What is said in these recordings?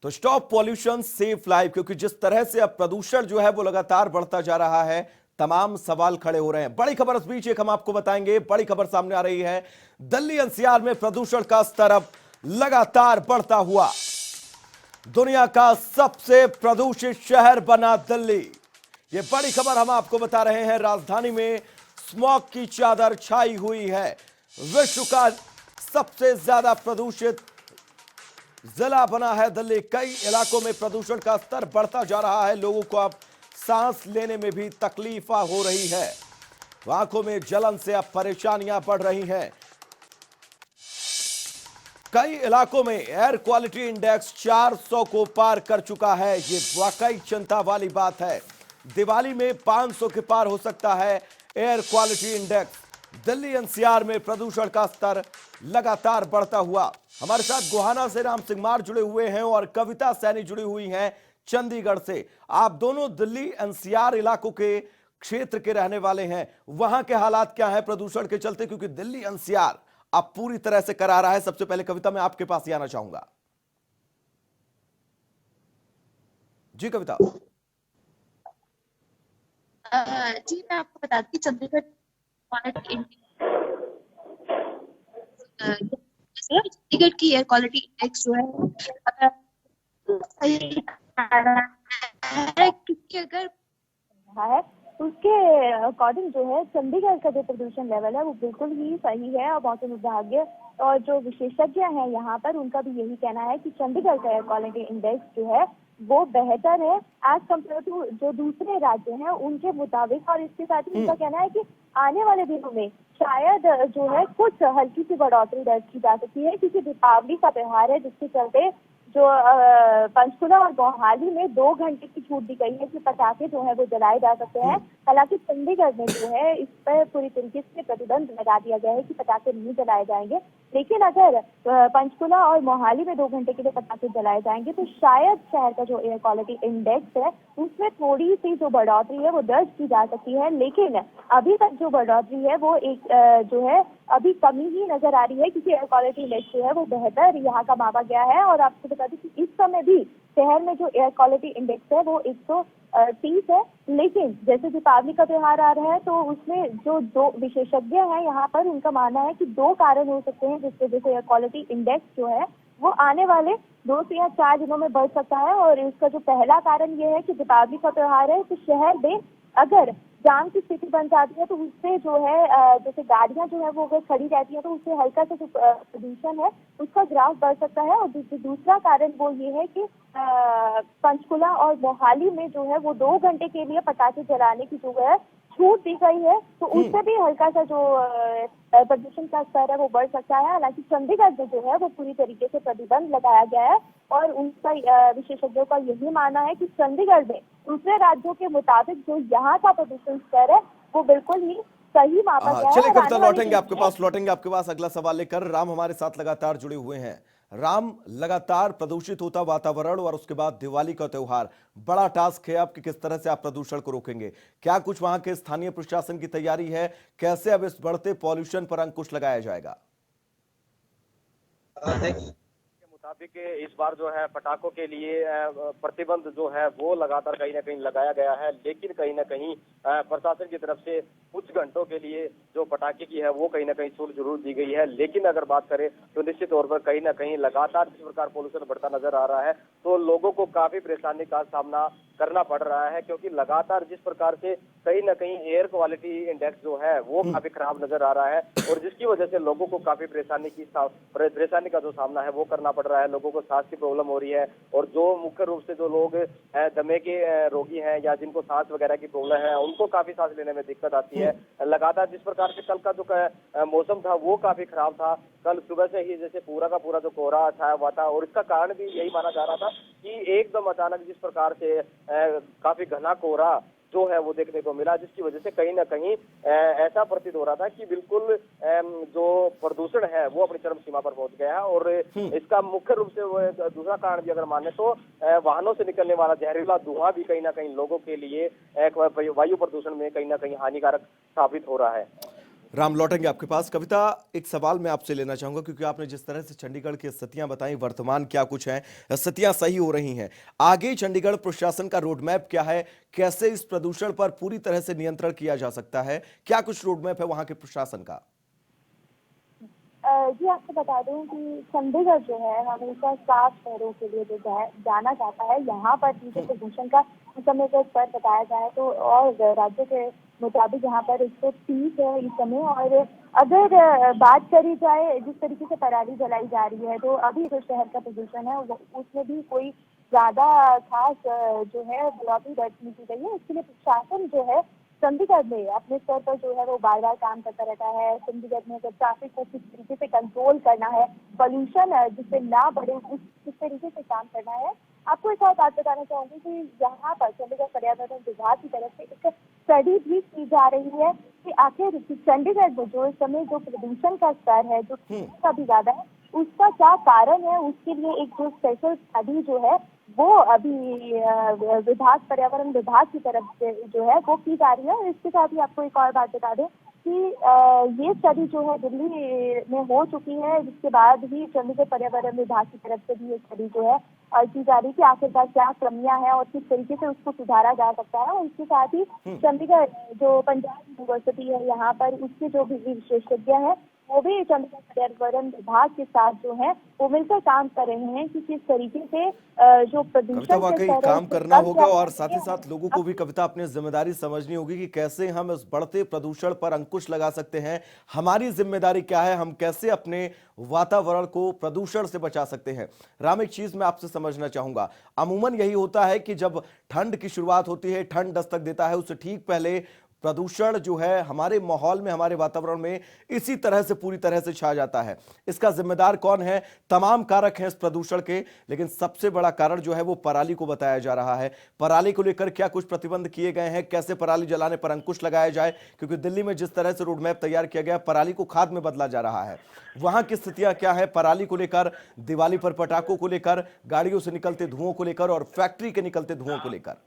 तो stop pollution safe life, क्योंकि जिस तरह से अब प्रदूषण जो है वो लगातार बढ़ता जा रहा है, तमाम सवाल खड़े हो रहे हैं। बड़ी खबर इस बीच एक हम आपको बताएंगे, बड़ी खबर सामने आ रही है। दिल्ली एनसीआर में प्रदूषण का स्तर अब लगातार बढ़ता हुआ दुनिया का सबसे प्रदूषित शहर बना दिल्ली। ये बड़ी खबर हम आपको बता रहे हैं। राजधानी में स्मॉग की चादर छाई हुई है। विश्व का सबसे ज्यादा प्रदूषित जिला बना है दिल्ली। कई इलाकों में प्रदूषण का स्तर बढ़ता जा रहा है। लोगों को अब सांस लेने में भी तकलीफ हो रही है। आंखों में जलन से अब परेशानियां बढ़ रही हैं। कई इलाकों में एयर क्वालिटी इंडेक्स 400 को पार कर चुका है। ये वाकई चिंता वाली बात है। दिवाली में 500 के पार हो सकता है air quality index. Delhi NCR में प्रदूषण का स्तर लगातार बढ़ता हुआ। हमारे साथ गोहाना से राम सिंह मार जुड़े हुए हैं और कविता सैनी जुड़ी हुई हैं चंडीगढ़ से। आप दोनों दिल्ली एनसीआर इलाकों के क्षेत्र के रहने वाले हैं। वहां के हालात क्या हैं प्रदूषण के चलते, क्योंकि दिल्ली एनसीआर अब पूरी तरह से करा रहा है। सबसे पहले कविता, मैं आपके पास ही आना चाहूंगा। जी कविता। जी मैं आपको बता दूं कि चंडीगढ़ चंडीगढ़ की एयर क्वालिटी इंडेक्स जो है सही है, क्योंकि अगर है उसके अकॉर्डिंग जो है चंडीगढ़ का जो प्रदूषण लेवल है वो बिल्कुल ही सही है। और मौसम विभाग और जो विशेषज्ञ हैं यहाँ पर उनका भी यही कहना है कि चंडीगढ़ का एयर क्वालिटी इंडेक्स जो है वो बेहतर है एज कम्पेयर टू जो दूसरे राज्य हैं उनके मुताबिक। और इसके साथ ही उनका कहना है कि आने वाले दिनों में शायद जो है कुछ हल्की सी बढ़ोतरी दर्ज की जा सकती है, क्योंकि दीपावली का त्योहार है जिसके चलते जो पंचकुला और मोहाली में 2 घंटे की छूट दी गई है कि पटाखे जो है वो जलाए जा सकते हैं। हालांकि चंडीगढ़ में जो है इस पर पूरी तरीके से प्रतिबंध लगा दिया गया है कि पटाखे नहीं जलाए जाएंगे। लेकिन अगर पंचकुला और मोहाली में 2 घंटे के लिए पटाखे जलाए जाएंगे तो शायद शहर का जो एयर क्वालिटी इंडेक्स है उसमें थोड़ी सी जो बढ़ोतरी है वो दर्ज की जा सकती है। लेकिन अभी तक जो बढ़ोतरी है वो एक जो है अभी कमी ही नजर आ रही है, क्योंकि एयर क्वालिटी इंडेक्स जो है वो बेहतर यहाँ का मापा गया है। और आपको बता दें कि इस समय भी शहर में जो एयर क्वालिटी इंडेक्स है वो 130 है। लेकिन जैसे दीपावली का त्योहार आ रहा है तो उसमें जो 2 विशेषज्ञ हैं यहाँ पर उनका मानना है कि 2 कारण हो सकते हैं जिसकी वजह से एयर क्वालिटी इंडेक्स जो है वो आने वाले 2 से या 4 दिनों में बढ़ सकता है। और इसका जो पहला कारण ये है कि दीपावली का त्योहार है तो शहर में अगर जाम की स्थिति बन जाती है तो उससे जो है जैसे गाड़ियां जो है वो अगर खड़ी रहती है तो उससे हल्का सा जो प्रदूषण है उसका ग्राफ बढ़ सकता है। और दूसरा कारण वो ये है कि पंचकुला और मोहाली में जो है वो 2 घंटे के लिए पटाखे जलाने की जो है छूट दी गई है, तो उससे भी हल्का सा जो प्रदूषण का स्तर है वो बढ़ सकता है। हालांकि चंडीगढ़ में जो है वो पूरी तरीके से प्रतिबंध लगाया गया है और उनका विशेषज्ञों का यही मानना है कि चंडीगढ़ में दूसरे राज्यों के मुताबिक जो यहाँ का प्रदूषण स्तर है वो बिल्कुल ही सही मापा गया है। चलिए कविता, लौटेंगे आपके पास अगला सवाल लेकर। राम हमारे साथ लगातार जुड़े हुए हैं। राम, लगातार प्रदूषित होता वातावरण और उसके बाद दिवाली का त्योहार, बड़ा टास्क है आपकी। किस तरह से आप प्रदूषण को रोकेंगे? क्या कुछ वहां के स्थानीय प्रशासन की तैयारी है? कैसे अब इस बढ़ते पॉल्यूशन पर अंकुश लगाया जाएगा? मुताबिक इस बार जो है पटाखों के लिए प्रतिबंध जो है वो लगातार कहीं ना कहीं लगाया गया है। लेकिन कहीं ना कहीं प्रशासन की तरफ से कुछ घंटों के लिए जो पटाखे की है वो कहीं ना कहीं छूट जरूर दी गई है। लेकिन अगर बात करें तो निश्चित तौर पर कहीं ना कहीं लगातार जिस प्रकार पोल्यूशन बढ़ता नजर आ रहा है तो लोगों को काफी परेशानी का सामना करना पड़ रहा है, क्योंकि लगातार जिस प्रकार से कहीं ना कहीं एयर क्वालिटी इंडेक्स जो है वो काफी खराब नजर आ रहा है और जिसकी वजह से लोगों को काफी परेशानी का जो सामना है वो करना पड़ रहा है। लोगों को सांस की प्रॉब्लम हो रही है और जो मुख्य रूप से जो लोग दमे के रोगी हैं या जिनको सांस वगैरह की प्रॉब्लम है उनको काफी सांस लेने में दिक्कत आती है। लगातार जिस प्रकार से कल का जो मौसम था वो काफी खराब था। कल सुबह से ही जैसे पूरा का पूरा जो कोहरा छाया हुआ था और इसका कारण भी यही माना जा रहा था कि एकदम अचानक जिस प्रकार से काफी घना कोहरा जो है वो देखने को मिला, जिसकी वजह से कहीं ना कहीं ऐसा प्रतीत हो रहा था कि बिल्कुल जो प्रदूषण है वो अपनी चरम सीमा पर पहुंच गया है। और इसका मुख्य रूप से वो दूसरा कारण भी अगर माने तो वाहनों से निकलने वाला जहरीला धुआं भी कहीं ना कहीं लोगों के लिए वायु प्रदूषण में कहीं ना कहीं हानिकारक साबित हो रहा है। राम, लौटेंगे आपके पास। कविता, एक सवाल मैं आपसे लेना चाहूंगा, क्योंकि आपने जिस तरह से चंडीगढ़ की स्थितियां बताई, वर्तमान क्या कुछ है, स्थितियां सही हो रही हैं, आगे चंडीगढ़ प्रशासन का रोड मैप क्या है? कैसे इस प्रदूषण पर पूरी तरह से नियंत्रण किया जा सकता है? क्या कुछ रोड मैप है वहां के प्रशासन का? जी, आपको बता दूं कि चंडीगढ़ जो है हमेशा साफ शहरों के लिए जो जाना जाता है। यहाँ पर भी जो प्रदूषण का इस समय का स्तर बताया जाए तो और राज्य के मुताबिक यहाँ पर 130 है इस समय। और अगर बात करी जाए जिस तरीके से पराली जलाई जा रही है, तो अभी जो शहर का प्रदूषण है उसमें भी कोई ज्यादा खास जो है बढ़ोतरी दर्ज नहीं की गई है। इसके लिए प्रशासन जो है चंडीगढ़ में अपने स्तर पर जो है वो बार बार काम करता रहता है। चंडीगढ़ में अगर ट्रैफिक को किस तरीके से कंट्रोल करना है, पोल्यूशन जिससे ना बढ़े किस तरीके से काम करना है। आपको एक और बात बताना चाहूंगी कि यहाँ पर चंडीगढ़ पर्यावरण विभाग की तरफ से एक स्टडी भी की जा रही है कि आखिर चंडीगढ़ में जो इस समय जो प्रदूषण का स्तर है जो काफी ज्यादा है, उसका क्या कारण है। उसके लिए एक जो स्पेशल स्टडी जो है वो अभी पर्यावरण विभाग की तरफ से जो है वो की जा रही है। इसके साथ ही आपको एक और बात बता दें कि ये स्टडी जो है दिल्ली में हो चुकी है, जिसके बाद ही चंडीगढ़ पर्यावरण विभाग की तरफ से भी ये स्टडी जो है की जा रही है कि आखिरकार क्या कमियां हैं और किस तरीके से उसको सुधारा जा सकता है। और इसके साथ ही चंडीगढ़ जो पंजाब यूनिवर्सिटी है यहाँ पर उसके जो भी विशेषज्ञ हैं वो भी चंडीगढ़ पर्यावरण विभाग के साथ जो है वो मिलकर काम कर रहे हैं कि किस तरीके से जो प्रदूषण कविता, वाकई काम करना होगा और साथ ही साथ लोगों को भी कविता अपनी जिम्मेदारी समझनी होगी कि कैसे हम इस बढ़ते प्रदूषण पर अंकुश लगा सकते हैं। हमारी जिम्मेदारी क्या है, हम कैसे अपने वातावरण को प्रदूषण से बचा सकते हैं। राम, एक चीज मैं आपसे समझना चाहूंगा, अमूमन यही होता है कि जब ठंड की शुरुआत होती है, ठंड दस्तक देता है, उससे ठीक पहले प्रदूषण जो है हमारे माहौल में, हमारे वातावरण में इसी तरह से पूरी तरह से छा जाता है। इसका जिम्मेदार कौन है? तमाम कारक हैं इस प्रदूषण के, लेकिन सबसे बड़ा कारण जो है वो पराली को बताया जा रहा है। पराली को लेकर क्या कुछ प्रतिबंध किए गए हैं? कैसे पराली जलाने पर अंकुश लगाया जाए? क्योंकि दिल्ली में जिस तरह से रोड मैप तैयार किया गया, पराली को खाद में बदला जा रहा है। वहां की स्थितियां क्या है पराली को लेकर, दिवाली पर पटाखों को लेकर, गाड़ियों से निकलते धुओं को लेकर और फैक्ट्री के निकलते धुओं को लेकर?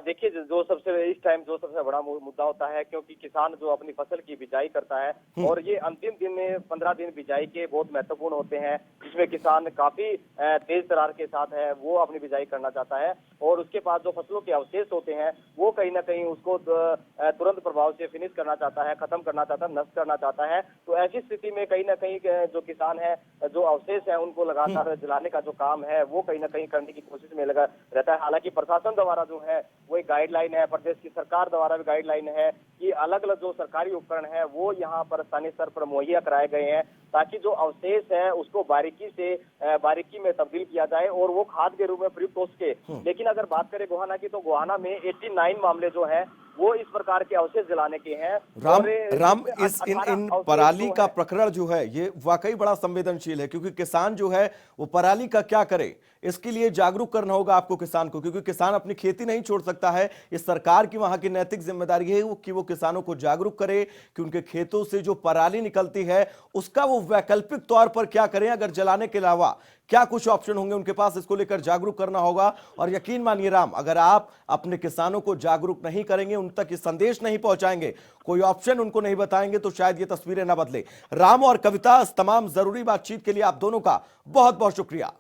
देखिए, जो सबसे इस टाइम जो सबसे बड़ा मुद्दा होता है, क्योंकि किसान जो अपनी फसल की बिजाई करता है और ये अंतिम दिन में 15 दिन बिजाई के बहुत महत्वपूर्ण होते हैं, जिसमें किसान काफी तेज तरार के साथ है वो अपनी बिजाई करना चाहता है और उसके बाद जो फसलों के अवशेष होते हैं वो कहीं ना कहीं उसको तुरंत प्रभाव से फिनिश करना चाहता है, खत्म करना चाहता है, नष्ट करना चाहता है। तो ऐसी स्थिति में कहीं ना कहीं जो किसान है, जो अवशेष है, उनको लगातार जलाने का जो काम है वो कहीं ना कहीं करने की कोशिश में लगा रहता है। हालांकि प्रशासन द्वारा जो है वो एक गाइडलाइन है, प्रदेश की सरकार द्वारा भी गाइडलाइन है कि अलग अलग जो सरकारी उपकरण है वो यहाँ पर स्थानीय स्तर पर मुहैया कराए गए हैं, ताकि जो अवशेष है उसको बारीकी में तब्दील किया जाए और वो खाद के रूप में प्रयुक्त हो सके। लेकिन अगर बात करें गोहाना की, तो गोहाना में 89 मामले जो है वो इस प्रकार के अवशेष जलाने के हैं। राम, इन पराली का प्रकरण जो है ये वाकई बड़ा संवेदनशील है, क्योंकि किसान जो है वो पराली का क्या करे, इसके लिए जागरूक करना होगा आपको किसान को, क्योंकि किसान अपनी खेती नहीं छोड़ सकता है। इस सरकार की वहां की नैतिक जिम्मेदारी है कि वो किसानों को जागरूक करे कि उनके खेतों से जो पराली निकलती है उसका वो वैकल्पिक तौर पर क्या करें, अगर जलाने के अलावा क्या कुछ ऑप्शन होंगे उनके पास, इसको लेकर जागरूक करना होगा। और यकीन मानिए राम, अगर आप अपने किसानों को जागरूक नहीं करेंगे, उन तक ये संदेश नहीं पहुंचाएंगे, कोई ऑप्शन उनको नहीं बताएंगे, तो शायद ये तस्वीरें ना बदले। राम और कविता, इस तमाम जरूरी बातचीत के लिए आप दोनों का बहुत बहुत शुक्रिया।